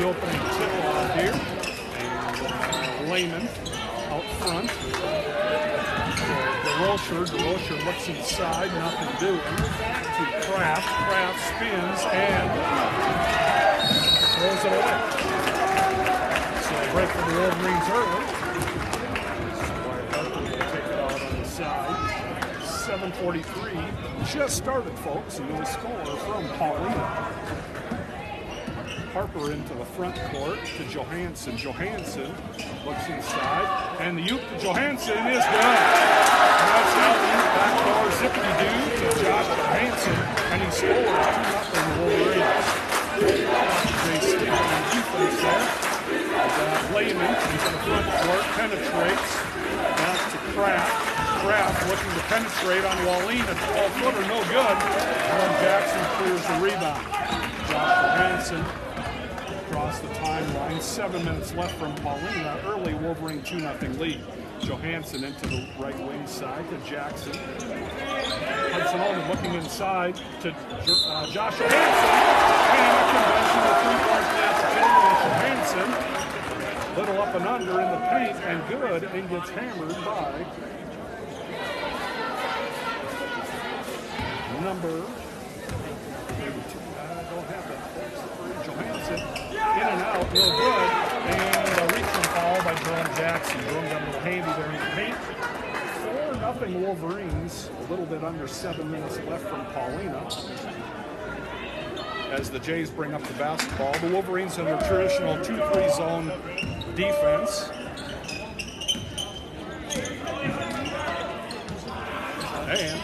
the opening tip-off here. And Lehman out front. DeRocher looks inside, nothing doing. To Kraft. Kraft spins and throws it away. So a break for the Wolverines early. Harper will take it out on the side. 7:43 just started, folks, and no score from Paulina. Harper into the front court to Johansson. Johansson looks inside, and the Uke to Johansson is good. That's out backdoor zippity-doo to Josh Johansson, and he scores 2-0 Wolverines. They stick on defense there. Lehman into the front court, penetrates. Back to Kraft. Kraft looking to penetrate on Wallin, a 12-footer, no good. Ron Jackson clears the rebound. Josh Johansson across the timeline. 7 minutes left from Paulina. Early Wolverine 2-0 lead. Johansson into the right wing side to Jackson. Hudson looking inside to Josh Johansson. And a conventional three-point pass to Johansson. Little up and under in the paint and good, and gets hammered by number 32. Don't have that. Johansson in and out, real good, and a reaching foul by Jerome Jackson. Jerome got a little handy there in the paint. 4-0 Wolverines. A little bit under 7 minutes left from Paulina. As the Jays bring up the basketball, the Wolverines in their traditional 2-3 zone defense. And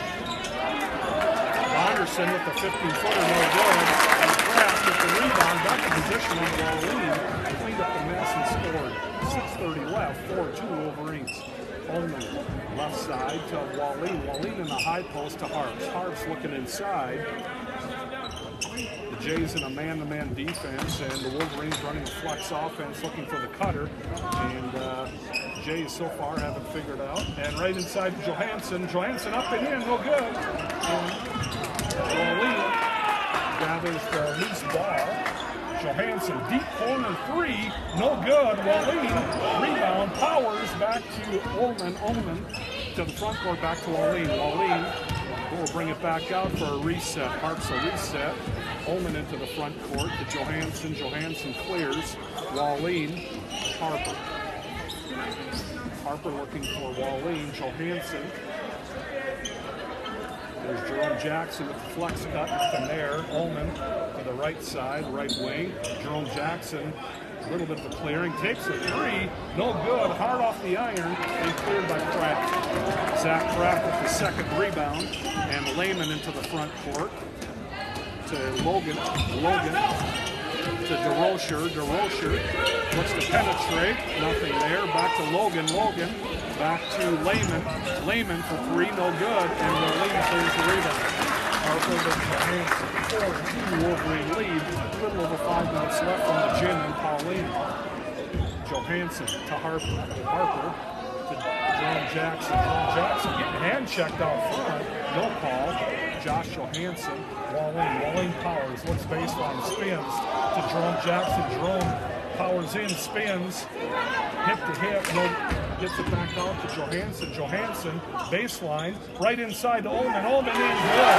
Bonderson with the 15-footer, no good. And Kraft with the rebound, back in position on Wallin. Cleaned up the mess and scored. 6:30 left, 4-2 Wolverines. Holman left side to Wallin. Wallin in the high post to Harps. Harps looking inside. The Jays in a man-to-man defense, and the Wolverines running a flex offense, looking for the cutter. And Jays so far haven't figured out. And right inside Johansson. Johansson up and in, no good. And Wallin gathers the loose ball. Johansson, deep corner three, no good. Wallin, rebound, Powers back to Ullman to the front court, back to Wallin. Wallin will bring it back out for a reset. Harps a reset. Ullman into the front court to Johansson. Johansson clears. Wallin, Harper. Harper looking for Wallin. Johansson. There's Jerome Jackson with the flex cut. It's there. Ullman to the right side, right wing. Jerome Jackson, a little bit of a clearing. Takes a three. No good. Hard off the iron. And cleared by Kraft. Zach Kraft with the second rebound. And Lehman into the front court to Logan. Logan to DeRocher. DeRocher looks to penetrate. Nothing there. Back to Logan. Logan back to Lehman. Lehman for three. No good. And Wallin clears the rebound. Harper with the 4-2 Wolverine lead. A little over 5 minutes left from the gym in Paulina. Johansson to Harper. Harper to Jerome Jackson. Jerome Jackson getting hand checked out front. No call. Josh Johansson. Wallin Powers looks baseline, spins to Jerome Jackson. Jerome Powers in, spins, hip to hip, no, gets it back out to Johansson. Johansson, baseline, right inside to Ullman. Ullman in, good.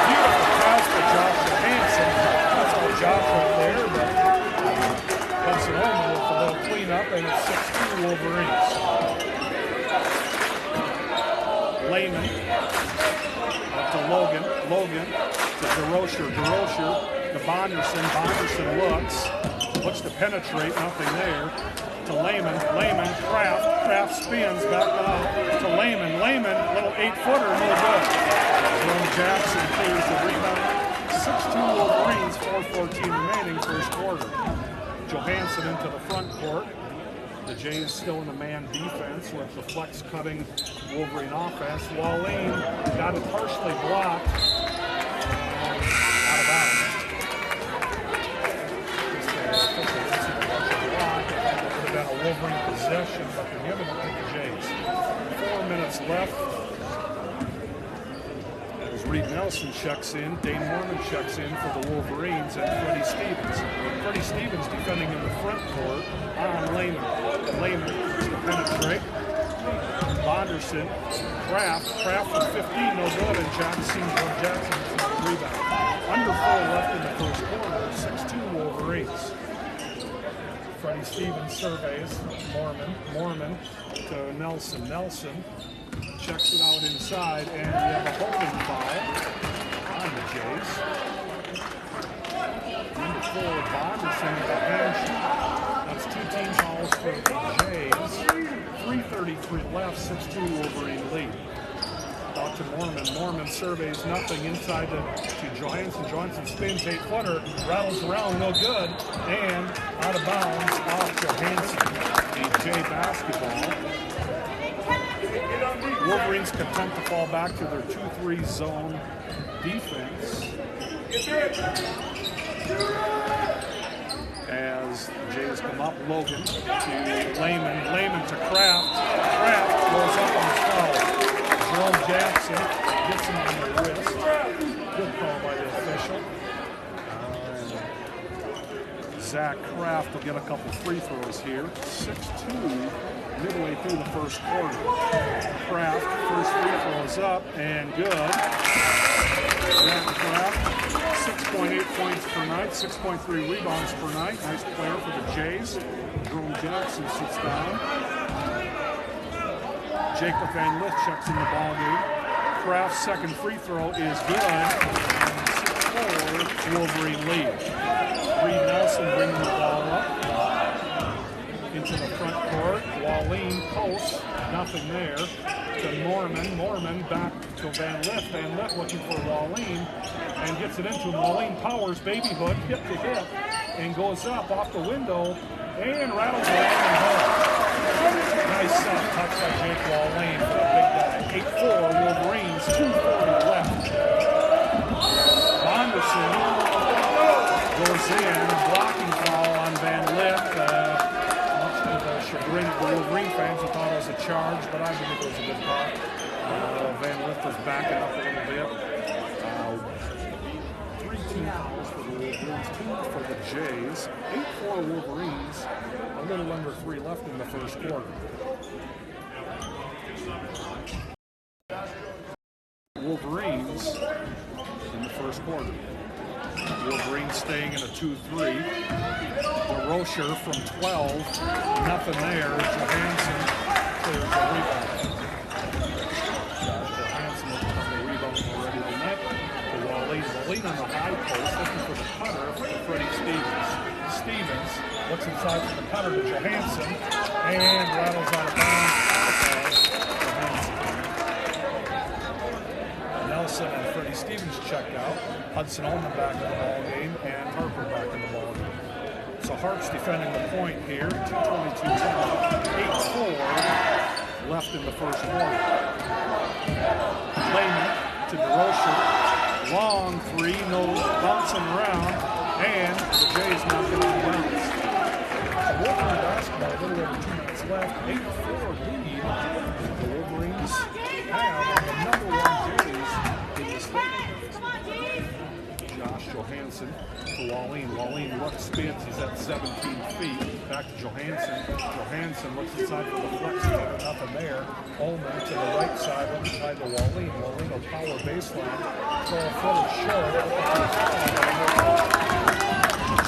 Beautiful pass for Josh Johansson. That's all Josh right there, but Hudson Ullman with a little cleanup, and it's 6-2 Wolverines. Lehman to Logan to DeRocher to Bonderson looks to penetrate, nothing there. To Lehman, Kraft spins back out to Lehman, little 8-footer, no good. Jerome Jackson clears the rebound. 6-2 Wolverines, 4:14 remaining, first quarter. Johansson into the front court. The Jays still in the man defense with the flex cutting Wolverine offense. Wallin got it partially blocked. Out of bounds. It would have been a Wolverine possession, but they're giving it to the Jays. 4 minutes left. As Reed Nelson Nelson checks in, Dane Mormon checks in for the Wolverines, and Freddie Stevens. Freddie Stevens defending in the front court on Lehman. Lehman to penetrate. Bonderson, Kraft from 15, no good, and Jackson for the rebound. Under 4 left in the first quarter, 6-2 Wolverines. Freddie Stevens surveys Mormon to Nelson. Nelson checks it out inside, and we have a holding foul on the Jays. Number 4, Bonderson with a hand shot. That's 2 team fouls for the Jays. 3:33 left, 6-2 Wolverine lead. Out to Mormon. Mormon surveys nothing inside to Johansson. Johansson spins 8-footer, rattles around, no good, and out of bounds off Johansson. A Jay basketball. Wolverines content to fall back to their 2-3 zone defense. As the Jays come up, Logan to Lehman to Kraft. Kraft goes up on the foul. Jerome Jackson gets him on the wrist. Good call by the official. Zach Kraft will get a couple free throws here. 6-2 midway through the first quarter. Kraft, first free throw is up and good. Zach Kraft, 6.8 points per night, 6.3 rebounds per night. Nice player for the Jays. Jerome Jackson sits down. Jacob Van Lith checks in the ball game. Kraft's second free throw is good. 6-4 Wolverine lead. Reed Nelson bringing the ball up into the front court. Wallin post, nothing there. To Mormon back to Van Lith. Van Lith looking for Wallin and gets it into him. Wallin powers, baby hook, hip to hip, and goes up off the window and rattles around and home. Nice soft touch by Jake Wallin for the big guy. 8-4 Wolverines, 2:40 left. Bonderson goes in, blocking foul on Van Lith. Much to the chagrin of the Wolverine fans who thought it was a charge, but I believe it was a good call. Van Lith was backing up a little bit. 3 team fouls for the Wolverines, 2 for the Jays. 8-4 Wolverines, a little under 3 left in the first quarter. Wolverines in the first quarter. Wolverines staying in a 2-3. DeRocher from 12, nothing there. Johansson clears the rebound. Johansson looking on the rebound already tonight. To Wallin on the high post, looking for the cutter for Freddie Stevens. Stevens looks inside for the cutter to Johansson and rattles out of bounds. Nelson and Freddie Stevens checked out. Hudson Ullman back in the ball game and Harper back in the ball game. So Hart's defending the point here. 2:22 left. 8-4 left in the first quarter. Lehman to DeRocher. Long 3, no bouncing around, and the Jays knock it on bounds. So Wolverine basketball, a little over 2 minutes left. 8-4 lead. The Wolverines have the number 1 Jays in the state. Josh Johansson to Wallin. Wallin looks, spins. He's at 17 feet. Back to Johansson. Johansson looks inside for the flex. Nothing there. Ullman to the right side. Looks inside to Wallin. Wallin will power baseline. Throw a footer short.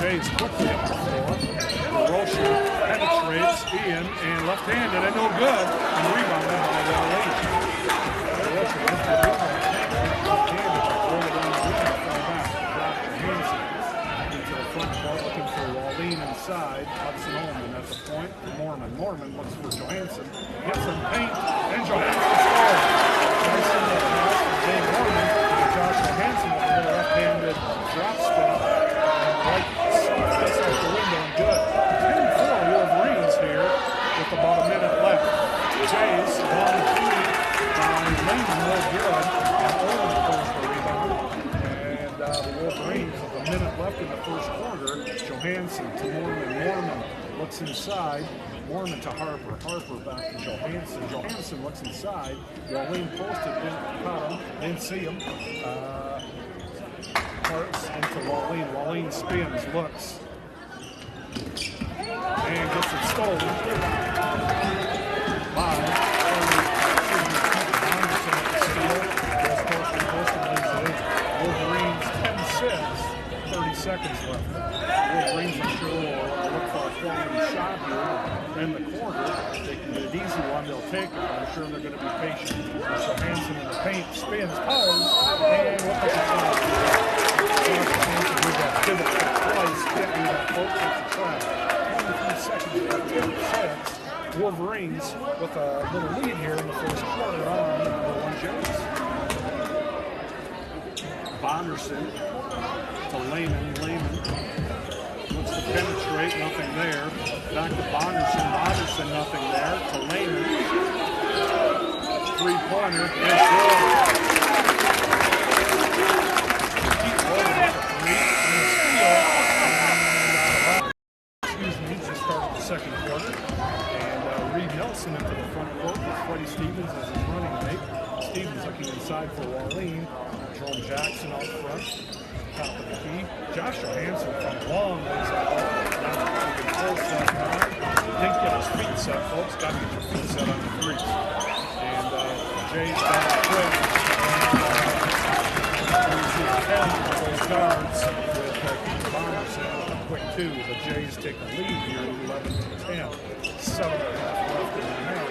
Jays quickly up the floor. DeRocher penetrates in and left-handed and no good. And rebounded by Wallin. DeRocher with the rebound. Left-handed. Roll it down the rebound. Fell back. Johansson into the front court looking for Wallin inside. Hudson Ullman at the point. Mormon looks for Johansson. Gets some paint and Johansson scores. Nice in the pass from Dave Mormon to Josh Johansson with a little left-handed drop step. Right soft this out the window and good. 10-4 Wolverines here with about a minute left. Jays long 3 by Lehman, no good. And Ullman pulls the rebound. And the Wolverines with a minute left in the first quarter. Johansson to Mormon looks inside. Mormon to Harper. Harper back to Johansson. Johansson looks inside. Wallin posted, didn't cut him, didn't see him. Harps into Wallin. Wallin spins, looks, and gets it stolen by Anderson at the steal. Goes coast to coast and lays it in. Wolverines 10-6, 30 seconds left. Wolverines are sure will look for a quality shot here in the corner. They can get an easy one, they'll take it. I'm sure they're going to be patient. So Hansen in the paint spins, pose, and look at the shot. Hansen with that pivot twice, can't do that both takes a try. 23 seconds left, 6. Wolverines with a little lead here in the first quarter on number 1 Jays. Bonderson to Lehman. Lehman looks to penetrate, nothing there. Back to Bonderson. Bonderson, nothing there. To Lehman. Three-pointer. It's good. Keep rolling with the three. And a steal. Excuse me, just started the second quarter. And Reed Nelson into the front court with Freddie Stevens as his running mate. Stevens looking inside for Wallin. Jerome Jackson out front, top of the key. Joshua Hansen from long ways out. Now taking full set now. Didn't get his feet set, folks. Got to get your feet set on the threes. And Jay's down quick. And those guards with Keith Bonderson up quick too. The Jays take the lead here, 11-10. 7.5 left in the half.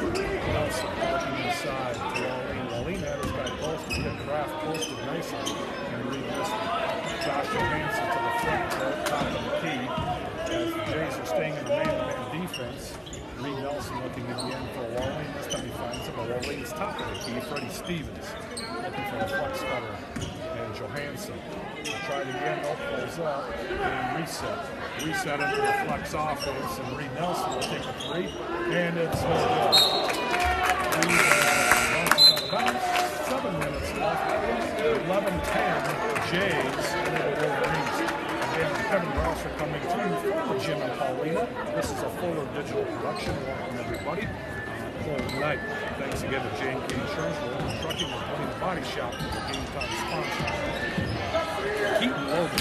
Nelson looking inside to Wallin. Wallin had his guy posted. He had Kraft posted nicely. And Reed missed it. Joshua Hansen to the front court, top of the key. As the Jays are staying in the man-to-man defense. Reed Nelson looking again for Wallin. This time he finds him. Wallin's top of the key. Freddie Stevens looking for the flex cutter. And Johansson tried again. No pulls up. And reset. Reset into the flex offense. And Reed Nelson will take a three. And it's no good. 7 minutes left. 11-10 Jays over the Wolverines. Again, Kevin Rosser coming through for Jim and Paulina. This is a Fuller Digital production. Welcome everybody. Cold night. Thanks again to J&K Insurance, Logan Trucking, and Putting Body Shop for the Game Time sponsor. Keaton Logan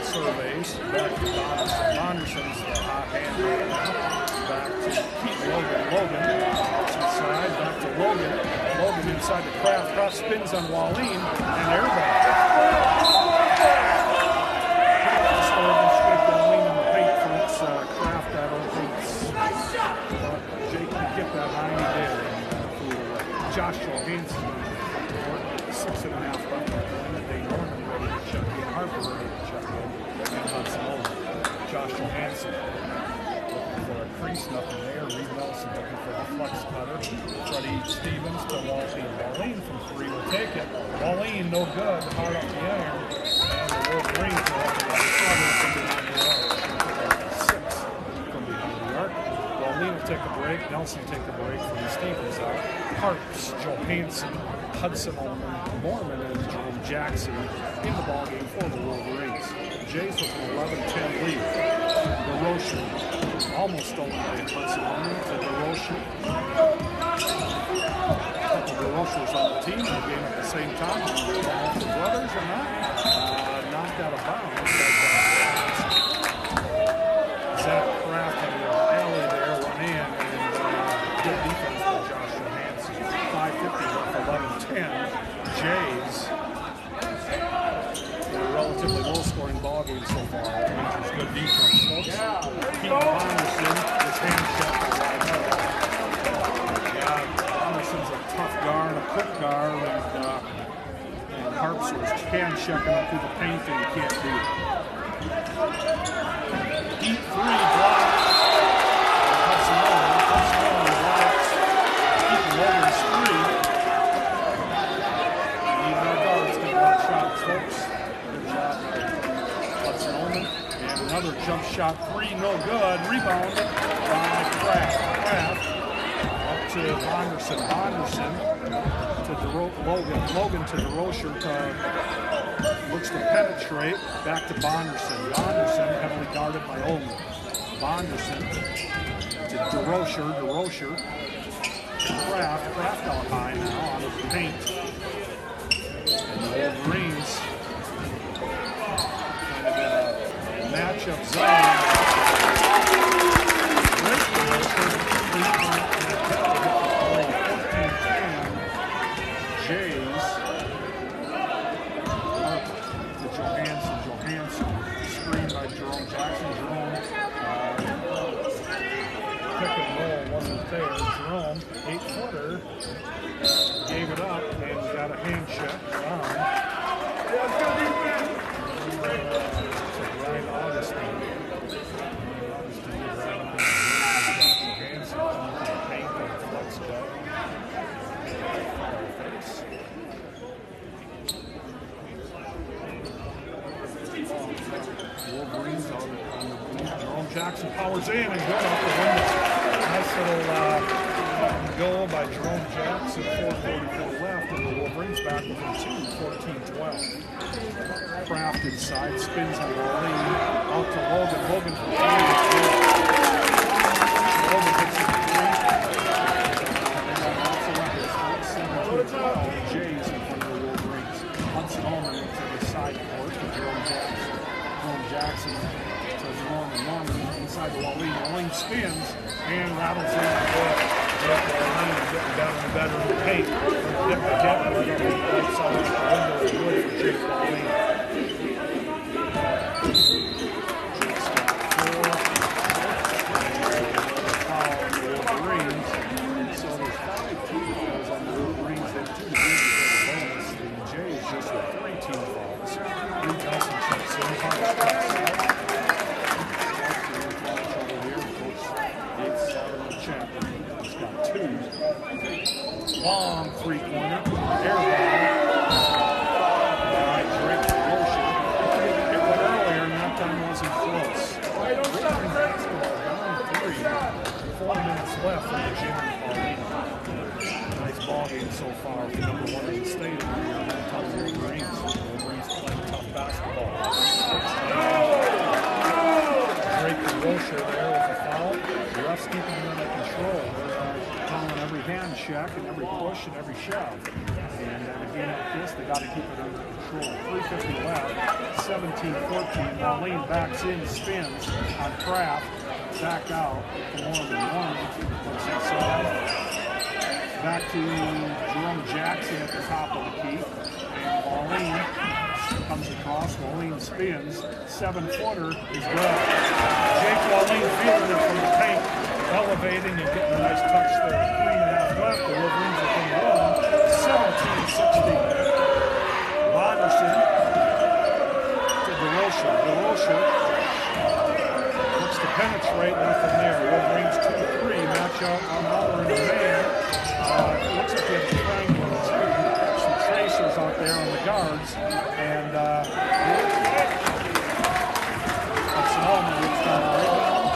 surveys back to Bonderson. Bonderson's the hot hand right now. Back to Keaton Logan. Logan inside, back to Logan. Logan inside the Kraft. Kraft spins on Wallin, and they're back. Straight Wallin in the paint, folks. Kraft, I don't think Jake could get that high, he did. And Joshua Hansen, 6.5 left. They Norman ready to check in. Harper ready to check in. And Hudson Owen. Joshua Hansen looking for a crease, nothing there. Reed Nelson looking for a flex cutter. Freddie Stevens to Wallin. Wallin from three will take it. Wallin, no good. Hard off the iron. And the Wolverines are up to the cover from behind the arc. 6 from behind the arc. Wallin will take a break. Nelson take a break from Stevens out. Harps, Johansson, Hudson Mormon, and Jerome Jackson in the ballgame for the Wolverines. Jays with an 11-10 lead. DeRocher almost stolen by Hudson Mormon to DeRocher. A couple of DeRochers on the team in the game at the same time. I don't know if the brothers or not. Knocked out of bounds. Zach Kraft had an alley there, went in, and good defense by Joshua Hansen. 5:50 left, 11-10. Jays. A relatively low-scoring ball game so far. Rangers good defense, folks. Keaton Bonderson, his hand shot for wide out. Yeah, Bonderson's a tough guard, a quick guard, and Harps was hand checking him through the paint, and he can't do it. Deep three block. Hudson Owen blocks. Keaton Logan's three. Need no guards to block shots, folks. Good job by Hudson Owen. And another jump shot three, no good. Rebound by Kraft. Kraft up to Bonderson. Bonderson to Logan. Logan to DeRocher. Looks to penetrate. Back to Bonderson. Bonderson heavily guarded by Owen. Bonderson to DeRocher. DeRocher to Kraft. Kraft out high now out of the paint. And Wolverines kind of in a matchup zone. Great promotion. 3-point Jays. To Johansson. Screen by Jerome Jackson. Jerome pick and roll wasn't there. Jerome, 8-footer, gave it up and got a hand check. Ryan Augustine. Johansson comes to the paint and flex cut. Wolverines on the Jerome Jackson powers in and good off the window. Nice little goal by Jerome Jackson, 4:44 left, and the Wolverines back within 2, 14-12. Kraft inside, spins on Wally, out to Logan. Logan for 3. Logan hits it 3. 17-12, Jays in front of the Wolverines. Hudson Allman into the side court to Jerome Jackson. Jerome Jackson to Jerome and Norman inside the Wally. Wally spins and rattles in the door. Getting down in the bedroom to paint. Dip the right on the right side of the window is good for Jake Wally. Jake's got 4. Wolverines. So there's 5 team fouls on the Wolverines. They have 2 to do before the bonus. The Jays just with 3 team fouls. Lee Nelson checks in. Hawks checks out. Long 3-pointer, air ball. Drake Motion. It went earlier and that time wasn't close. Basketball down 3. 4 minutes left for the Jimmy Pauline. Nice ball game so far for number 1 in the state. Wolverines playing tough basketball. Drake Motion there with a foul. The refs keeping them under control. Calling every hand check and every push and every shove. And in a game like this, they got to keep it under control. 3:50 left, 17-14. Now Lane backs in, spins on Kraft, back out to Norman. Looks inside. Back to Jerome Jackson at the top of the key. And Wallin comes across. Wallin spins. 7-footer is good. Jake Wallin feeling it from the paint. Elevating and getting a nice touch there. 3.5 left. The Wolverines are going to run. 17-16. Bonderson to DeRocher. DeRocher looks to penetrate. Nothing there. Wolverines 2-3. Match out on Muller and a man. Looks like they have a triangle of 2. Some tracers out there on the guards. And Hudson Allman gets down the rebound.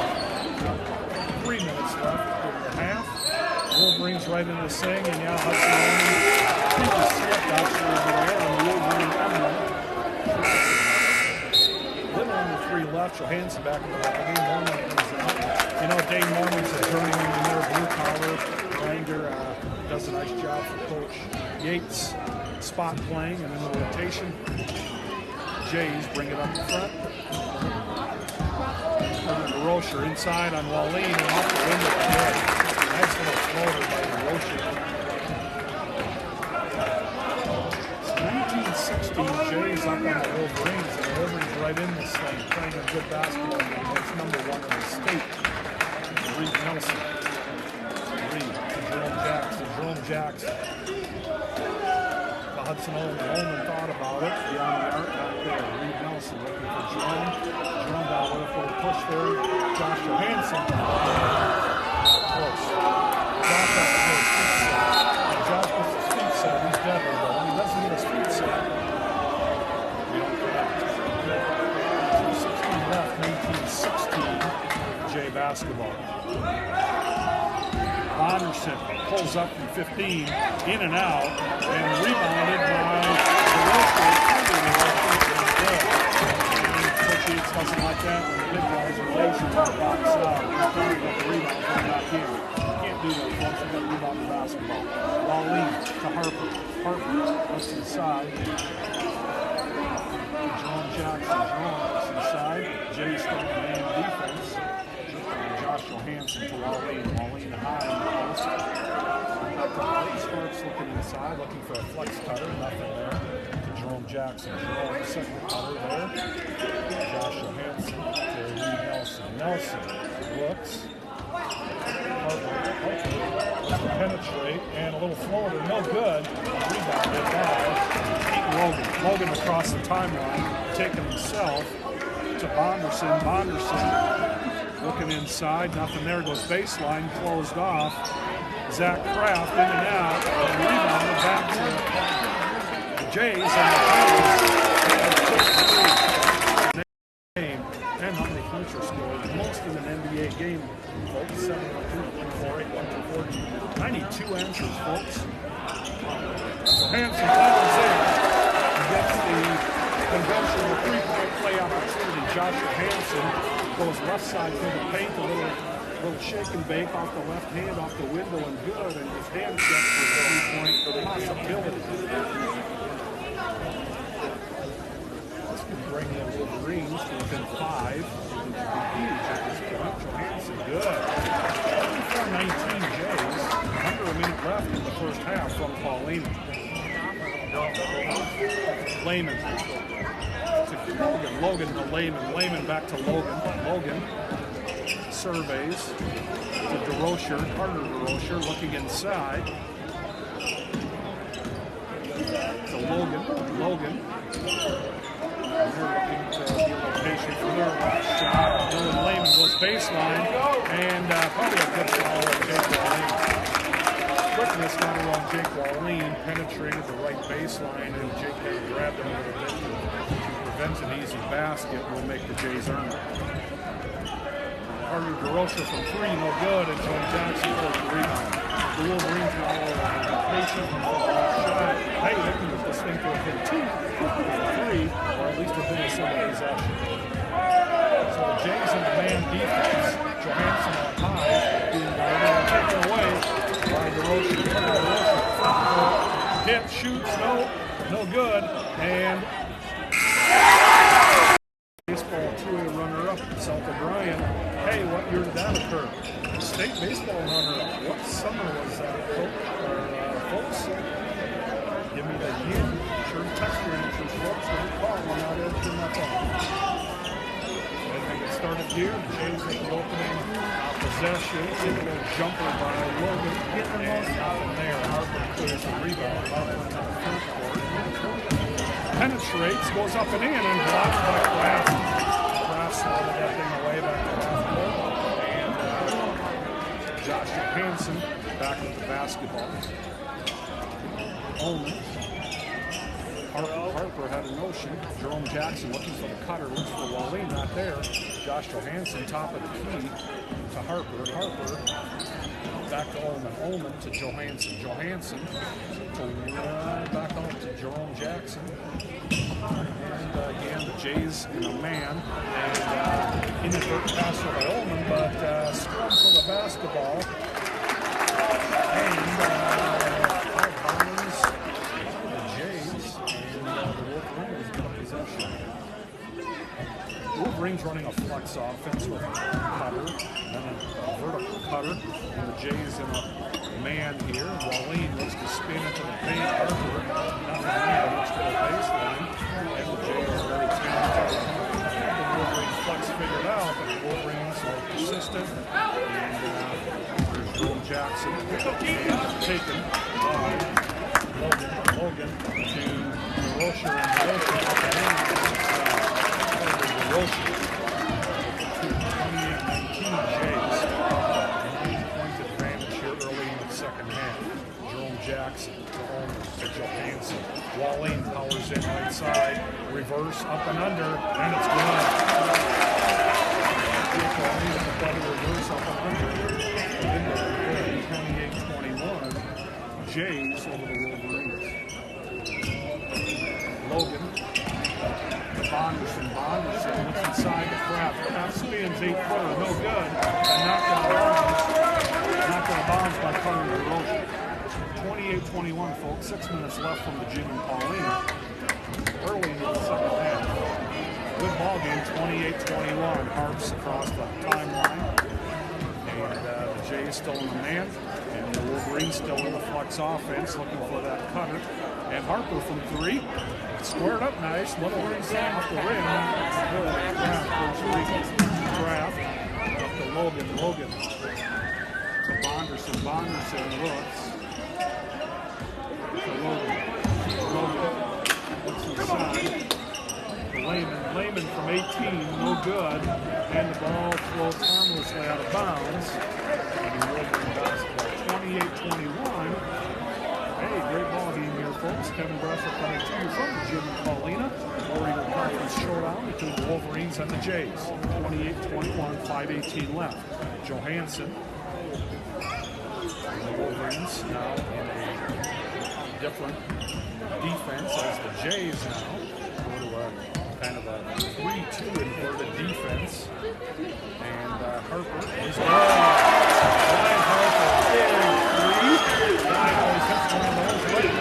3 minutes left, quarter and a half. Wolverines right into the sing, and now Hudson Allman, I think he slipped actually over there on the Wolverine emblem. Little under 3 left, Johansson back in the ball game. Norman comes out. You know, Dave Norman's a journeyman in there, blue collar. Ranger does a nice job for Coach Yates. Spot playing and in the rotation. Jays bring it up in front. DeRocher inside on Wallin and off the window. Nice little floater by DeRocher. 19-16, Jays up on the Wolverines, and the Wolverines right in this thing, playing a good basketball game. That's number 1 in the state. Reed Nelson. Reed to Jerome Jackson. Jerome Jackson. Hudson Allman thought about it. Beyond the arc out there. Reed Nelson looking for Jerome. Jerome got a little push there. Josh Johansson. Close. Josh has to get his feet set. And Josh gets his feet set. He's deadly, though. When he doesn't get his feet set, we don't connect. 2:16 left, 19-16. J basketball. Bonderson pulls up from 15, in and out, and rebounded by DeRocher. Coach Yates doesn't like that when the big guys are lazy to the box out. He's trying to get the rebound from back in. You can't do that once you got rebound in basketball. Ball lead to Harper. Harper looks inside. Jerome Jackson. Jerome looks inside. Jay starting man defense. Josh Johansson to Wallene. Wallene high in the post. Starks looking inside, looking for a flex cutter. Nothing there. To Jerome Jackson. Jerome second the cutter there. Josh Johansson to Lee Nelson. Nelson looks. Harper penetrate and a little floater, no good. Rebounded by Logan. Logan across the timeline, taking himself to Bonderson. Bonderson looking inside, nothing there. Goes baseline, closed off. Zach Kraft in and out, and rebounded back to the Jays and and how many points are scored? Most in an NBA game, folks. 7, 2, 4, 8, 1, 2, 4. I need 2 answers, folks. Johansson fires in. Gets the conventional 3-point play opportunity. Josh Johansson goes left side through the paint, a little shake and bake off the left hand, off the window, and good. And his hand check for the 3-point possibility. Bring the Wolverines to within 5. Huge at this point. Johansson, good. 24-19 Jays. Under a minute left in the first half from Pauline. Lehman. Logan to Lehman. Lehman back to Logan. Logan surveys to DeRocher. Carter DeRocher looking inside. To Logan. Logan. And they're looking to be a location for their last shot. Dylan Lehman goes baseline, and probably a good foul on Jake Wallene. Quickness got around Jake Wallene, penetrated the right baseline, and Jake had grabbed him a little bit to prevent an easy basket. Will make the Jays earn it. Carter DeRocher from 3, no good, and Joe Jackson for the rebound. The Wolverines are all patient from the last shot. Hey, they can get this thing to within 2. 3, or at least within a single possession. So the Jays in the man defense, Johansson on high, being guarded and taken away by DeRocher. Hit, shoots, no good, and baseball 2A runner-up, South O'Brien. Hey, what year did that occur? State baseball runner-up. What summer was that, folks? Give me the year. Sure, text your answers, folks. Don't call when not answering my phone. And they get started here. The Jays with the opening possession. Into a jumper by Logan. And nothing there. Harper clears the rebound. Harper into the front court. Penetrates, goes up and in, and blocked by Kraft. Kraft slotted that thing away back to half court. And Josh Johansson back with the basketball. Omen. Harper had a notion. Jerome Jackson looking for the cutter, looks for Wallene, not there. Josh Johansson, top of the key to Harper. Harper back to Omen. Omen to Johansson. Johansson to back out to Jerome Jackson. And again, the Jays in a man. And inadvertent pass by Omen, but scrum for the basketball. And Wolverines running a flex offense with a cutter, then a vertical cutter, and the Jays in a man here. Wallene looks to spin into the paint. Harper, nothing there, looks to the baseline, and the Jays are very talented. The Wolverines flex figured out, but the Wolverines are persistent, and there's Jerome Jackson, and taken by Logan to DeRocher, and DeRocher up and in. DeRocher, 28-19 Jays, an 8-point advantage here early in the second half. Jerome Jackson to Omen to Johansson. Wallene powers in right side, reverse, up and under, and it's good. Wallene with the double reverse, up and under. 28-21. Jays over the Wolverines. Logan. Bonderson looks inside the Kraft. Kraft spins 8-footer, no good. And knocked out of bounds by Carter DeRocher. 28-21, folks. 6 minutes left from the Jim and Paulina. Early in the second half. Good ball game, 28-21. Harps across the timeline. And the Jays still in the man. And the Wolverines still in the flex offense, looking for that cutter. And Harper from three. Squared up nice. Little rinse off the rim. Good. Draft. Up to Logan. Logan. To Bonderson. Bonderson looks. To Logan. Logan. Looks inside. Lehman from 18. No good. And the ball flows harmlessly out of bounds. And Wolverine basketball. 28-21. Hey, great ball game here, folks. Kevin Bresser coming to you from the Jim and Paulina. Warrior Conference showdown between the Wolverines and the Jays. 28-21, 5:18 left. Johansson. The Wolverines now in a different defense as the Jays now go to a kind of a 3-2 inverted defense. And Harper is Ryan Harper, big three. Ryan always hits one of those right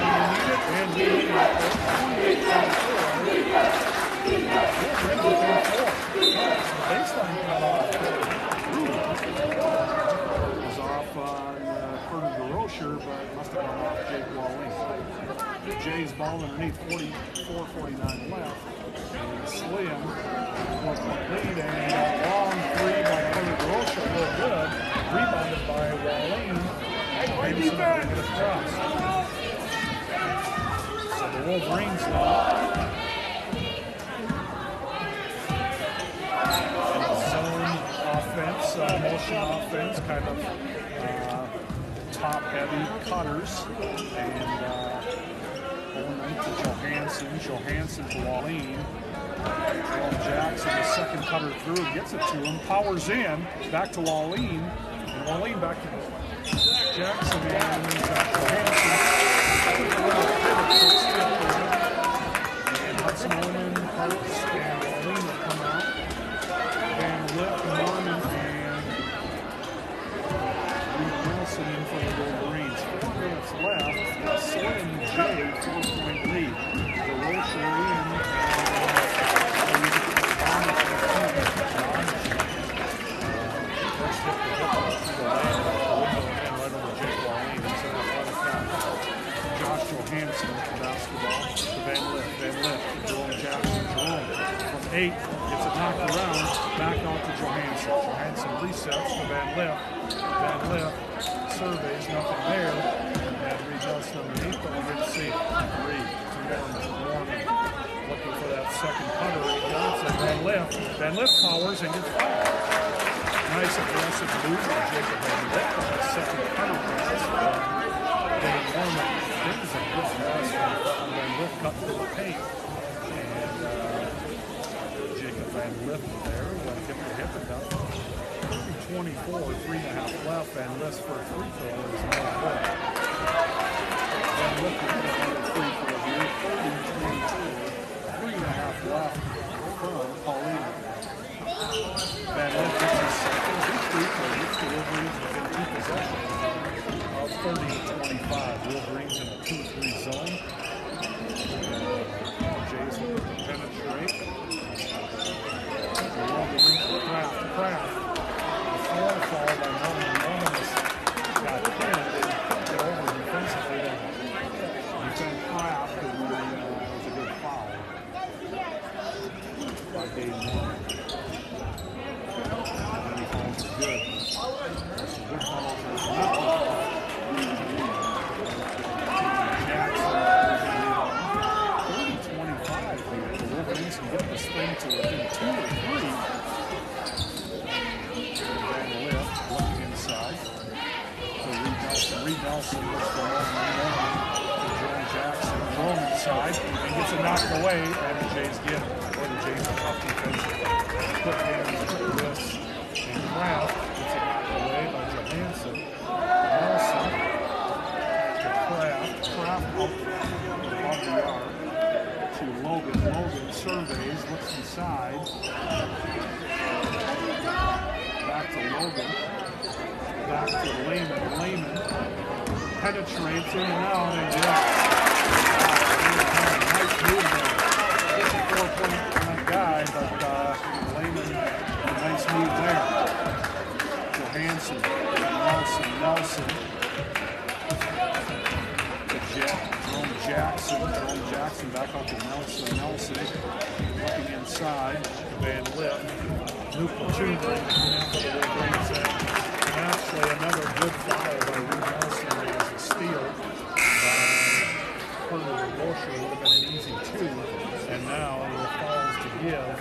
when you need it. And we need it. 28-24. Baseline cut off. Was off on Curtis DeRocher, but must have gone off Jake Walling. The Jays ball underneath, 44-49 left. And Slim, 4-point lead, and a long three by Curtis DeRocher, real good. Rebounded by Walling. Anderson bring it across. So the Wolverines now. Zone offense, motion offense, kind of top-heavy cutters. And to Johansson. Johansson to Walling. Jackson, the second cutter through, gets it to him. Powers in. Back to Walling. And Walling back to Jackson. And Johansson. And Hudson Owen, Parks, and Walling will come out. Van Lip, Norman, and Reed Nelson in for the Wolverines. 4 minutes left. Slim J, 4-point lead. The Rocher in. First hit the hip to the land, the window, and right over Jake Walling. It's an athletic foul. Josh Johansson with the basketball to Van Lip. Van Lip to Jerome Jackson. Jerome from 8 gets it knocked around. Back out to Johansson. Johansson resets to Van Lip. Van Lip surveys, nothing there. And Reed Nelson underneath, but we didn't see it. Reed to Norman. Looking for that second cutter. Johnson. Van Lip powers and gets fouled. Nice aggressive move by Jacob Van Lip on that second cutter pass. Van Norman things a good pass from Van Lip cut through the paint. And Jacob Van Lip there when hit the hip it up. 24, 3.5 left. Van Lip for a free throw is no good. Van Lip will get another free throw here. 30-22, 3.5 left from Paulina. Van Lip gets his second free throw. It's the Wolverines within 2 possessions of 30-25. Wolverines in a 2-3 zone. Jays looking to penetrate. The Wolverines to Kraft. Fall by Norman. Norman got pinned and couldn't get over defensively to defend Kraft, and it was a good foul by Dave Norman. And he calls it good. There's some good calls as well. Jackson, 30-25 here. The Wolverines can get this thing to within 2 or 3. Reed Nelson looks for Norman to Jerome Jackson. Jerome inside and gets it knocked away, and the Jays get it. Boy, the Jays are tough defensively. Quick hands, quick wrists, and Kraft gets it knocked away by Johansson. Nelson to Kraft. Kraft up above the arc to Logan. Logan surveys, looks inside. Back to Logan. Back to Lehman. penetrates in and out and just nice move there. 54-point guy, but Lehman, a nice move there. Johansson, Nelson. Jerome Jackson back up to Nelson. Looking inside. Van Lip. New platoon right now for the Wolverines. And actually another good foul by Reed Nelson as a steal. Carter Wilshire would have been an easy 2. And now with fouls to give,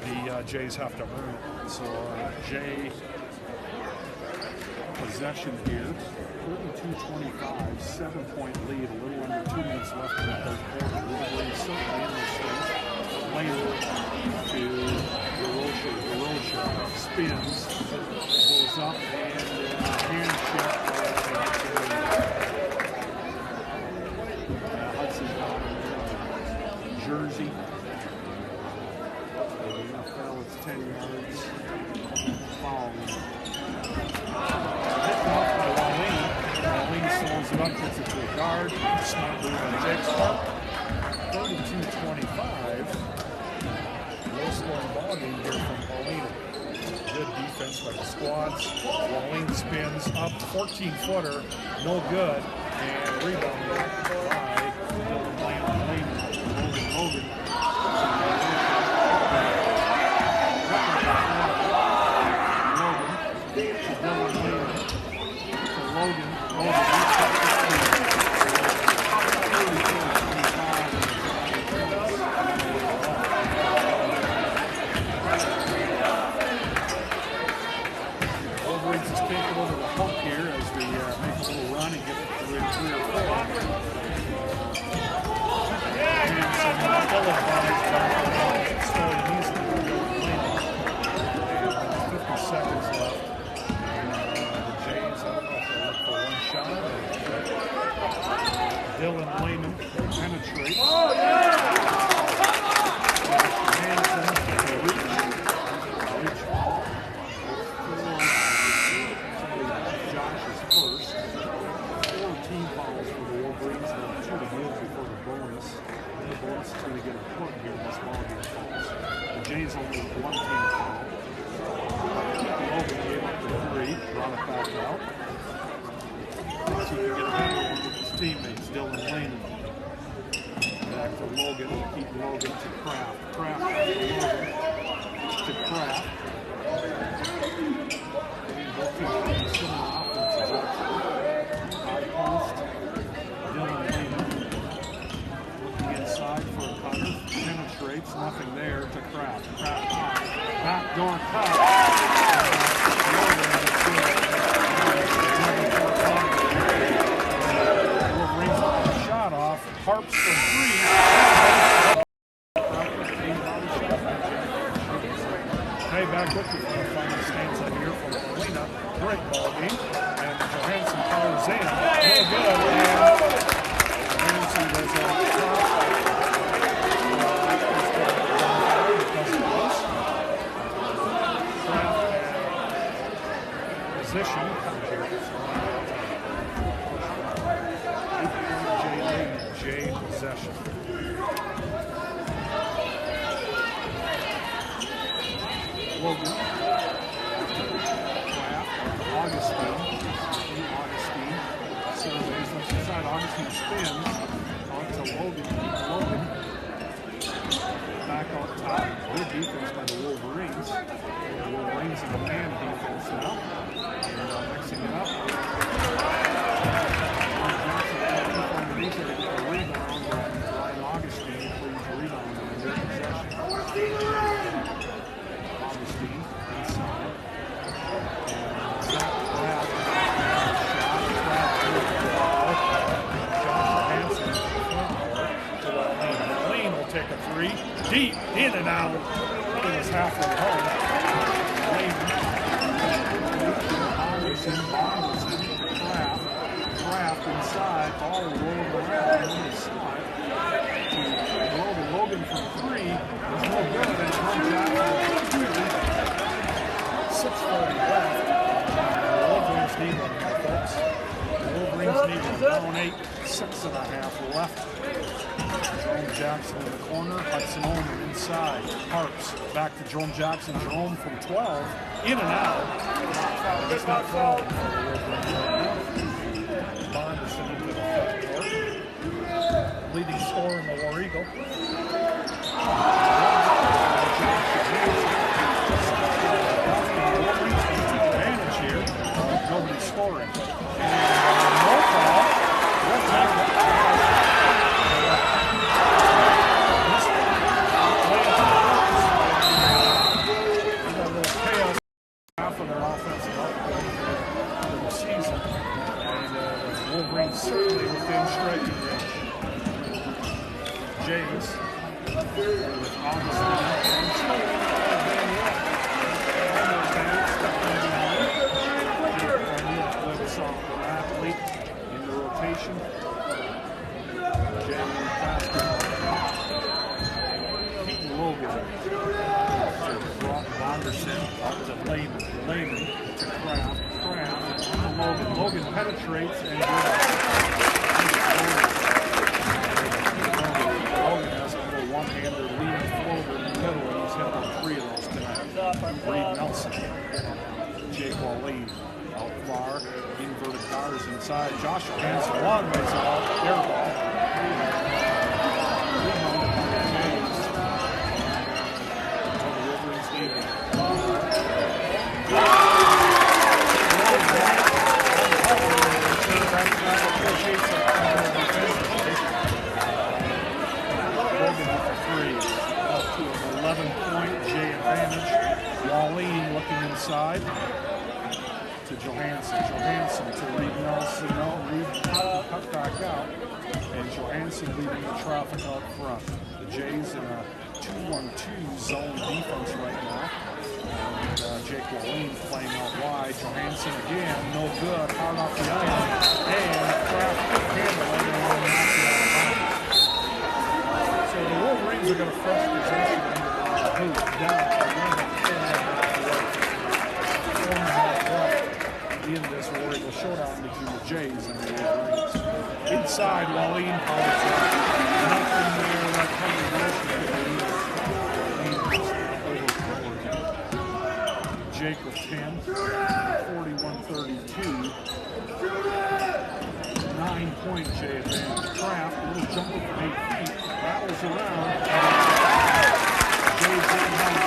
the Jays have to earn it. So Jay possession here. 32-25, 7-point lead, a little under 2 minutes left in the third quarter. Wolverines certainly in this thing. Lehman to DeRocha, spins, goes up and hand check. Hudson jersey. The NFL, it's 10 yards. Foul. Slows it up, gets it to a guard. Smart move on Jake's part. 32-25. Low scoring ball game here from Paulina. Good defense by the squads. Pauline spins up, 14-footer, no good. And rebound by Logan. Dylan Lehman penetrates. Oh, yeah! Josh is first. 14 fouls for the Wolverines, and 2 to give before the bonus. The bonus is going to get a point here in this ball game falls. The Jays only 1 team foul. Logan gave up to 3, brought it back out. See if he can get another one with his teammates. Dylan Lehman. Back to Logan. Keep Logan to Kraft. Kraft to Logan. To Kraft. Both teams playing similar offenses actually. High post. Dylan Lehman. Looking inside for a cutter. Penetrates. Nothing there to Kraft. Kraft high. Backdoor cut. Logan is good. Shot off, Harps for 3. Hey, back with you for the final stance on here from Paulina. Great ball game. And Johansson powers in. No good. And Johansson does a position. Jay possession. Logan. Augustine. Surveys left inside. Augustine spins. On to Logan. Back on top. Good defense by the Wolverines. The Wolverines in the man defense now. And mixing it up. Augustine plays rebound in their possession. Augustine inside. Zach Pratt Josh Johansson to Lane will take a 3. Deep, in and out. It was halfway home. Bonderson, Kraft inside, ball rolling around on the slot. Logan from 3 is no good, and comes out for 6:40 left. The Wolverines need one here, folks. The Wolverines need one. 6.5 left. Jerome Jackson in the corner. Hudson Ullman inside. Harps back to Jerome Jackson. Jerome from 12. In and out. It's not called. Bonderson into the front court. Leading scorer in the War Eagle. Advantage here. Nobody scoring. No call. Half of their offensive output for the season. And the Wolverines certainly within striking range. James with Augustine and still athlete in the rotation. Jamming basket. Keaton Logan to Bonderson. Up to Lehman to Kraft. Logan penetrates and Logan has a little one-hander leading floater in the middle, and he's hit on 3 of those tonight. Reed Nelson. Jake Wally out far. Inverted guards inside. Joshua Hansen long ways out. Air ball. The Wolverines lead. Up to an 11-point Jay advantage. Wally looking inside to Johansson. Johansson to Reed Nelson. No, Reed cut back out. And Johansson leading the traffic out front. The Jays in a 2-1-2 zone defense right now. And Jake Wally playing out wide. Johansson again, no good. Hard off the iron. And Kraft couldn't handle it and knocked it out of bounds. So the Wolverines are going to fresh possession into the boot down to 4.5 left in this War Eagle showdown between the Jays and the Wolverines. Inside, Wallin powers up. Nothing there like Henry Wilson. Jake with 10, 41-32. 9-point Jay advantage. Kraft, a little jump from 8 feet. Rattles around. Jay's getting down to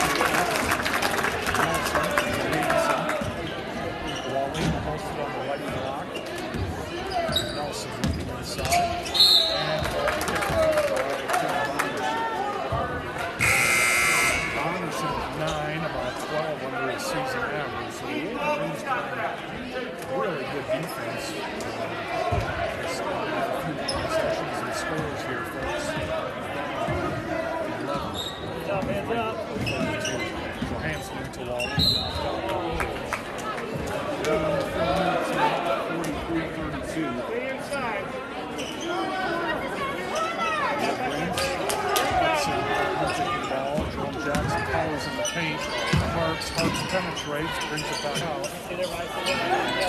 Nelson. Wallin posted on the right block. Nelson looking inside. And Bonderson with 9, about 12 under his season average. So the Wolverines playing really good defense. A few possessions and scores here, folks. Hands up. Johansson into Wally. 43-32. Stay inside. Jerome Jackson follows in the paint. Harps penetrates, brings it back out.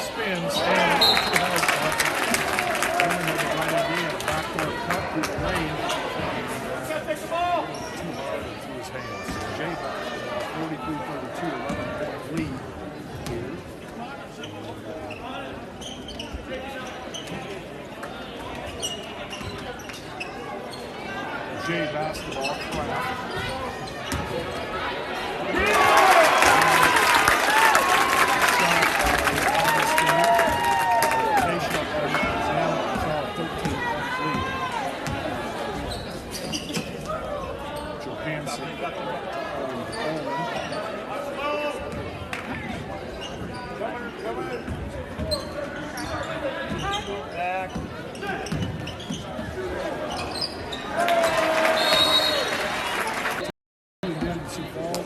Spins and backdoor cut through the lane. Too hard into his hands. Jay 43-32, 11-point lead here. Jay basketball, Kraft.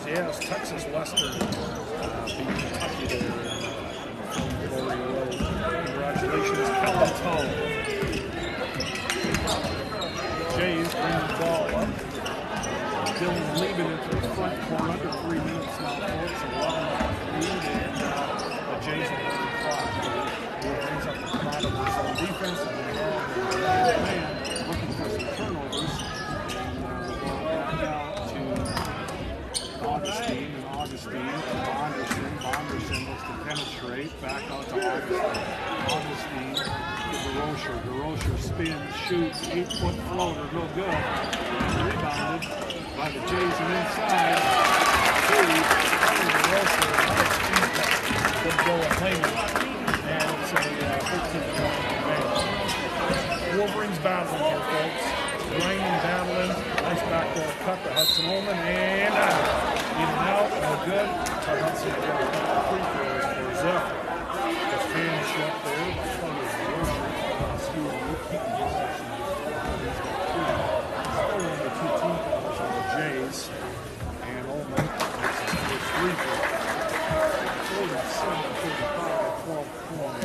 Yes, Texas Western beat Kentucky there from Glory Road. Congratulations, Kellen Tull. Jays bring the ball up. Gehlen leaving it to the front court under 3 minutes now, folks. 11 lead, and the Jays are 35. Wolverines up the front of their zone defensive man looking for some turnovers. And we're going back out to Augustine, and Augustine to Bonderson looks to penetrate. Back out to Augustine to DeRocher. DeRocher spins, shoots, 8-foot floater, no good. And rebounded by the Jays and inside to DeRocher. Good goal at Heyman. And it's a 13-point advantage. Wolverines battling here, folks. Grinding, battling. Nice backdoor cut to Hudson Ullman. And even out, no good. Hudson got a couple free throws for Zip. The finish up there. Still only 2 team fouls on the Jays. And Ullman makes his first free throw. 47-35, 12-point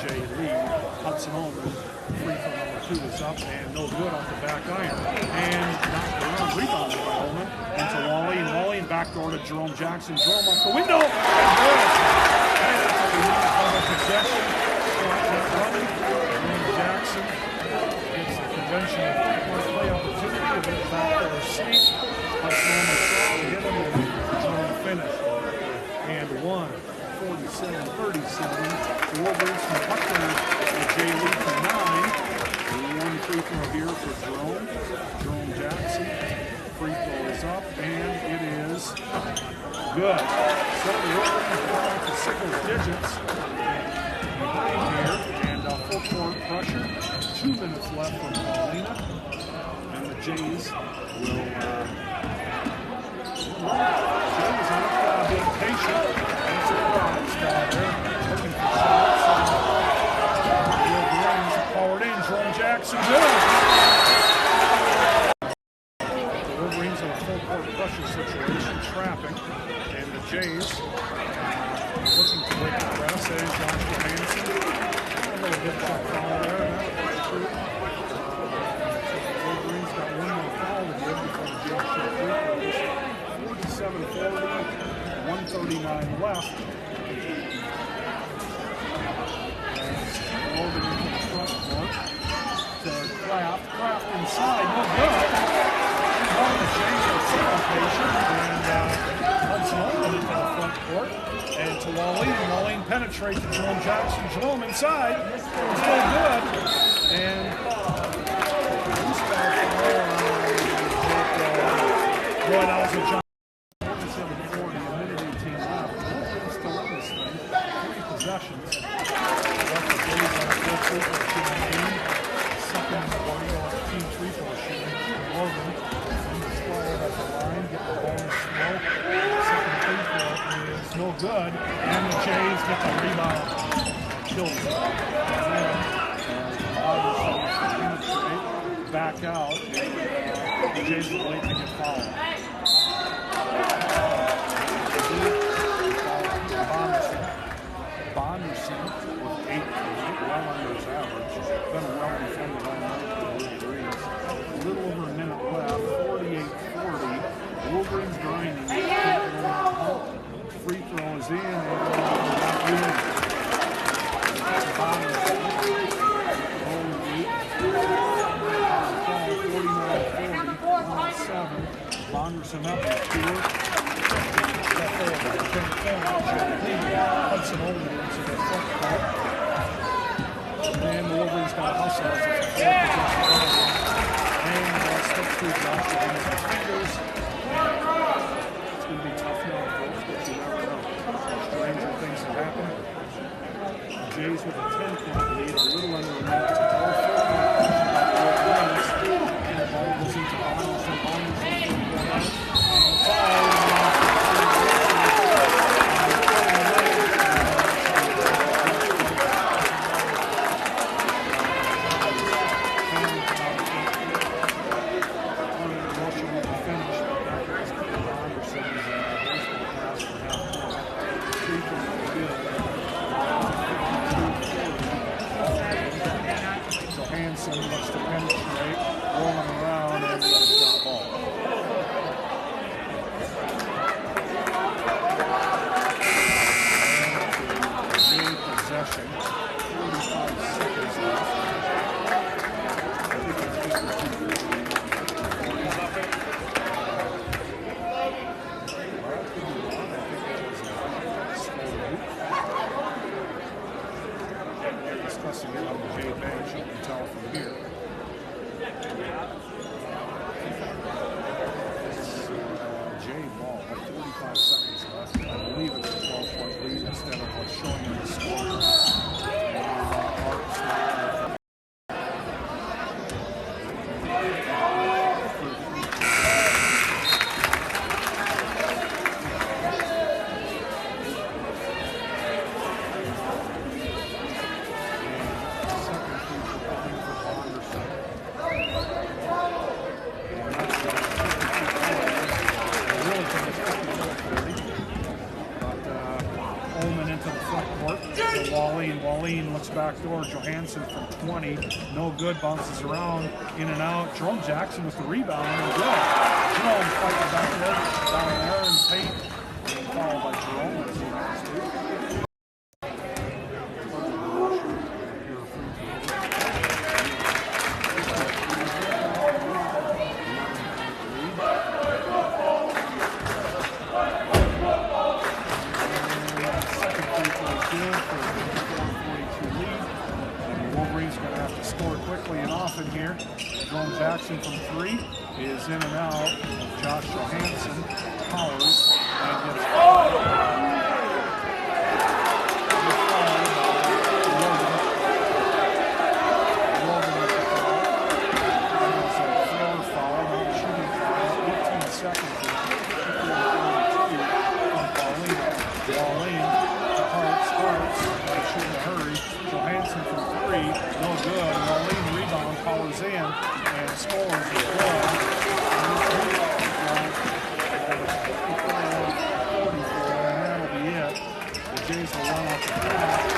Jay lead. Hudson Ullman, free throw number 2 is up and no good off the back iron. And knocked around, rebounded by Ullman into Wally, and Wally and backdoor to Jerome Jackson. Jerome off the window, and good. And that's what we need for the possession. Running. Jerome Jackson gets the conventional three-point play opportunity, a bit backdoor sneak. Hudson Ullman saw to hit him, and Jerome finished. And 47-37. The Wolverines from Buckner with Jay Lee to 9. One free throw here for Jerome. Jerome Jackson. Free throw is up, and it is good. So the Wolverines are up to single digits behind here, and full court pressure. 2 minutes left from Paulina, and the Jays will. Jays aren't being patient. Looking for shots. Wolverines forward in. Jerome Jackson, good. The Wolverines in a full court pressure situation, trapping, and the Jays looking to break the press. There's Josh Johansson. A little bit shot foul there. That's true. The Wolverines got one more foul to give before the Jays shoot free throws. 47-40, 1:39 left. Logan into the front court to Kraft inside, no good. The Jays are situation, and Hudson Ullman into the front court, and to Wallin penetrates to Jerome Jackson. Jerome inside, it's no good, and loose foul for Roy Alza. 47-40, a minute 18 left. Wolverines still in this thing. 3 possessions. Second team free throw shooting. Morgan inspired at the line, get the ball in smoke. Second free throw is no good, and the Jays get the rebound. Kills it. Back out. The Jays are late to get fouled. Bonderson with 8 points, well under his average. Been well before the line out for the Wolverines. A little over a minute left, 48-40. Wolverines grinding. Free throw is in, and not good. Bonderson. 49-40, 107. Bonderson up to 2. Hudson Ullman into the front court. And the Wolverines got to hustle as it's a 4 possession. And step through Josh Johansson's fingers. It's going to be tough now, folks, but you never know. Stranger things have happened. The Jays with a 10-point lead, a little under a minute to go. And the ball goes into Bonderson. 5 seconds left. I believe it's a 12-point lead instead of what's showing in the score. Harps now. Wallin looks back door. Johansson from 20. No good. Bounces around. In and out. Jerome Jackson with the rebound. No good. Jerome fighting back there. Down there and paint. Fouled by Jerome. Here. Jerome Jackson from 3 is in and out. Josh Johansson powers and gets fouled. Logan with the foul. That's a floor foul, not a shooting foul. 18 seconds from Paulina. Wallin to Harts. Shooting a hurry. Johansson from 3. No good. Wallin rebound. Powers in and scores as well. And that'll be it. The Jays will run off the clock.